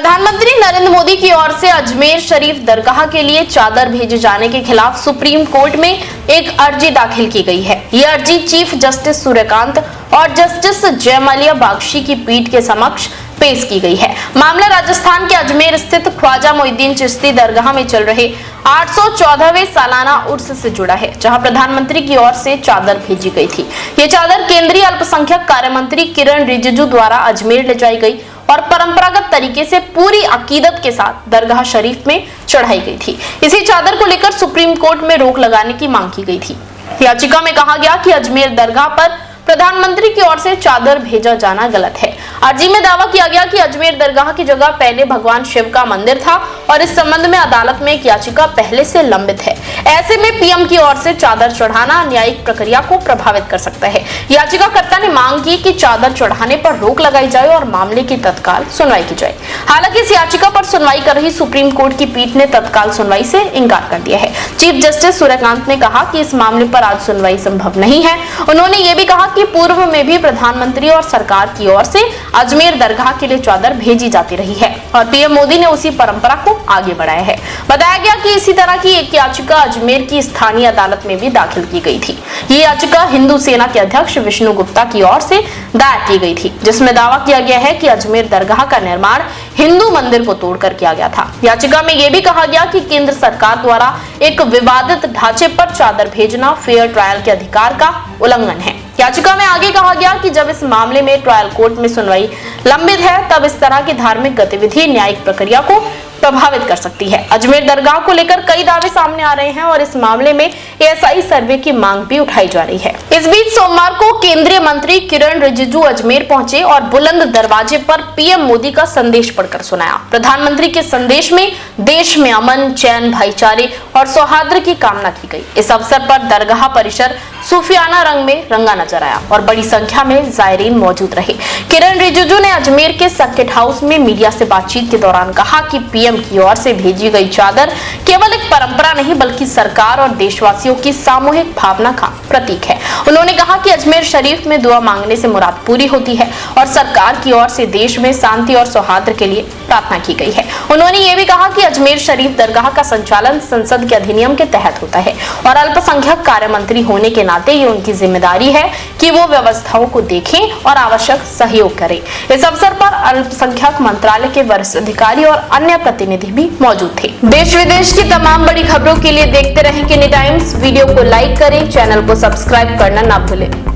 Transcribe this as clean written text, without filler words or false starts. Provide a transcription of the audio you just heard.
प्रधानमंत्री नरेंद्र मोदी की ओर से अजमेर शरीफ दरगाह के लिए चादर भेजे जाने के खिलाफ सुप्रीम कोर्ट में एक अर्जी दाखिल की गई है। यह अर्जी चीफ जस्टिस सूर्यकांत और जस्टिस जयमाल्या बागची की पीठ के समक्ष पेश की गई है। मामला राजस्थान के अजमेर स्थित ख्वाजा मोइनुद्दीन चिश्ती दरगाह में चल रहे 814वें सालाना उर्स से जुड़ा है, जहां प्रधानमंत्री की ओर से चादर भेजी गई थी। ये चादर केंद्रीय अल्पसंख्यक कार्य मंत्री किरण रिजिजू द्वारा अजमेर ले जाई गई और परंपरागत तरीके से पूरी अकीदत के साथ दरगाह शरीफ में चढ़ाई गई थी। इसी चादर को लेकर सुप्रीम कोर्ट में रोक लगाने की मांग की गई थी। याचिका में कहा गया कि अजमेर दरगाह पर प्रधानमंत्री की ओर से चादर भेजा जाना गलत है। अर्जी में दावा किया गया कि अजमेर दरगाह की जगह पहले भगवान शिव का मंदिर था और इस संबंध में अदालत में एक याचिका पहले से लंबित है। ऐसे में पीएम की ओर से चादर चढ़ाना न्यायिक प्रक्रिया को प्रभावित कर सकता है। याचिकाकर्ता ने मांग की कि चादर चढ़ाने पर रोक लगाई जाए और मामले की तत्काल सुनवाई की जाए। हालांकि इस याचिका पर सुनवाई कर रही सुप्रीम कोर्ट की पीठ ने तत्काल सुनवाई से इनकार कर दिया है। चीफ जस्टिस सूर्यकांत ने कहा कि इस मामले पर आज सुनवाई संभव नहीं है। उन्होंने ये भी कहा कि पूर्व में भी प्रधानमंत्री और सरकार की ओर से अजमेर दरगाह के लिए चादर भेजी जाती रही है और पीएम मोदी ने उसी परंपरा को आगे बढ़ाया है। बताया गया कि इसी तरह की एक याचिका अजमेर की स्थानीय अदालत में भी दाखिल की गई थी। ये याचिका हिंदू सेना के अध्यक्ष विष्णु गुप्ता की ओर से दायर की गई थी, जिसमें दावा किया गया है कि अजमेर दरगाह का निर्माण हिंदू मंदिर को तोड़कर किया गया था। याचिका में यह भी कहा गया कि केंद्र सरकार द्वारा एक विवादित ढांचे पर चादर भेजना फेयर ट्रायल के अधिकार का उल्लंघन है। याचिका में आगे कहा गया कि जब इस मामले में ट्रायल कोर्ट में सुनवाई लंबित है, तब इस तरह की धार्मिक गतिविधि न्यायिक प्रक्रिया को प्रभावित कर सकती है। अजमेर दरगाह को लेकर कई दावे सामने आ रहे हैं और इस मामले में एएसआई सर्वे की मांग भी उठाई जा रही है। इस बीच सोमवार को केंद्रीय मंत्री किरण रिजिजू अजमेर पहुंचे और बुलंद दरवाजे पर पीएम मोदी का संदेश पढ़कर सुनाया। प्रधानमंत्री के संदेश में देश में अमन, चैन, भाईचारे और सौहार्द की कामना की गई। इस अवसर पर दरगाह परिसर सूफियाना रंग में रंगा नजर आया और बड़ी संख्या में जायरीन मौजूद रहे। किरण रिजिजू ने अजमेर के सर्किट हाउस में मीडिया से बातचीत के दौरान कहा कि पीएम की ओर से भेजी गई चादर केवल एक परंपरा नहीं बल्कि सरकार और देशवासियों की सामूहिक भावना का प्रतीक है। उन्होंने कहा कि अजमेर शरीफ में दुआ मांगने से मुराद पूरी होती है और सरकार की ओर से देश में शांति और सौहार्द के लिए प्रार्थना की गई है। उन्होंने ये भी कहा कि अजमेर शरीफ दरगाह का संचालन संसद के अधिनियम के तहत होता है और अल्पसंख्यक कार्य मंत्री होने के नाते ये उनकी जिम्मेदारी है कि वो व्यवस्थाओं को देखें और आवश्यक सहयोग करें। इस अवसर पर अल्पसंख्यक मंत्रालय के वरिष्ठ अधिकारी और अन्य प्रतिनिधि भी मौजूद थे। देश विदेश की तमाम बड़ी खबरों के लिए देखते रहें किनी टाइम्स। वीडियो को लाइक करें, चैनल को सब्सक्राइब करना ना भूलें।